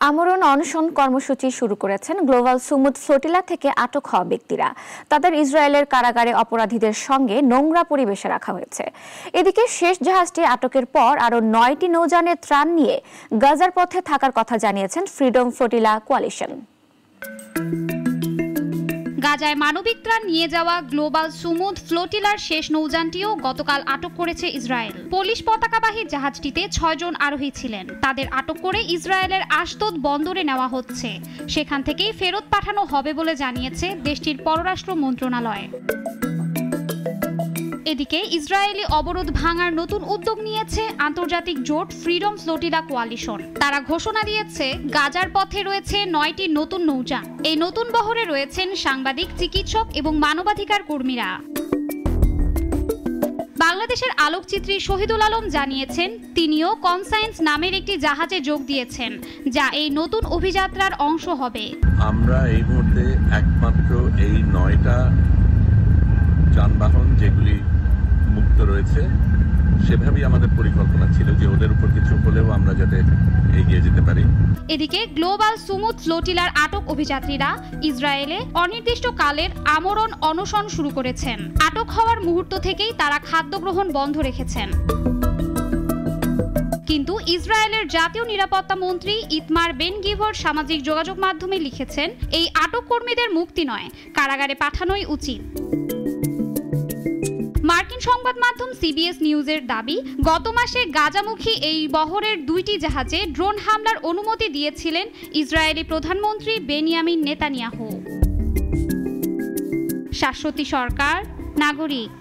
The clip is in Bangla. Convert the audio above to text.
আমরণ অনশন কর্মসূচি শুরু করেছেন গ্লোবাল সুমুদ ফ্লোটিলা থেকে আটক হওয়া ব্যক্তিরা। তাদের ইসরায়েলের কারাগারে অপরাধীদের সঙ্গে নোংরা পরিবেশে রাখা হয়েছে। এদিকে শেষ জাহাজটি আটকের পর আরও 9টি নৌযানের ত্রাণ নিয়ে গাজার পথে থাকার কথা জানিয়েছেন ফ্রিডম ফ্লোটিলা কোয়ালিশন। গাজায় মানবিক ত্রাণ নিয়ে যাওয়া গ্লোবাল সুমুদ ফ্লোটিলার শেষ নৌযানটিও গতকাল আটক করেছে ইসরায়েল। পোলিশ পতাকাবাহী জাহাজটিতে 6 জন আরোহী ছিলেন। তাদের আটক করে ইসরায়েলের আশদোদ বন্দরে নেওয়া হচ্ছে। সেখান থেকেই ফেরত পাঠানো হবে বলে জানিয়েছে দেশটির পররাষ্ট্র মন্ত্রণালয়। এদিকে ইসরায়েলি অবরোধ ভাঙার নতুন উদ্যোগ নিয়েছে আন্তর্জাতিক জোট ফ্রিডম ফ্লোটিলা কোয়ালিশন। তারা ঘোষণা দিয়েছে গাজার পথে রয়েছে 9টি নতুন নৌযান। এই নতুন বহরে রয়েছেন সাংবাদিক, চিকিৎসক এবং মানবাধিকার কর্মীরা। বাংলাদেশের আলোকচিত্রী শহীদুল আলম জানিয়েছেন তিনিও কনসায়েন্স নামের একটি জাহাজে যোগ দিয়েছেন, যা এই নতুন অভিযাত্রার অংশ হবে। আমরা এই মুহূর্তে একমাত্র এই 9টা যানবাহন যেগুলি মুক্ত রয়েছে সেভাবেই আমাদের পরিকল্পনা ছিল যে ওদের উপর কিছু হলেও আমরা যাতে এগিয়ে যেতে পারি। এদিকে গ্লোবাল সুমুদ ফ্লোটিলার আটক অভিযাত্রীরা ইসরায়েলে অনির্দিষ্টকালের আমরণ অনশন শুরু করেছেন। আটক হওয়ার মুহূর্ত থেকেই তারা খাদ্য গ্রহণ বন্ধ রেখেছেন। কিন্তু ইসরায়েলের জাতীয় নিরাপত্তা মন্ত্রী ইতমার বেন গিভর সামাজিক যোগাযোগ মাধ্যমে লিখেছেন, এই আটক কর্মীদের মুক্তি নয়, কারাগারে পাঠানোই উচিত। মার্কিন সংবাদ মাধ্যম সিবিএস নিউজের দাবি, গত মাসে গাজামুখী এই বহরের 2টি জাহাজে ড্রোন হামলার অনুমতি দিয়েছিলেন ইসরায়েলি প্রধানমন্ত্রী বেনিয়ামিন নেতানিয়াহু। শাশ্বতী সরকার, নাগরিক।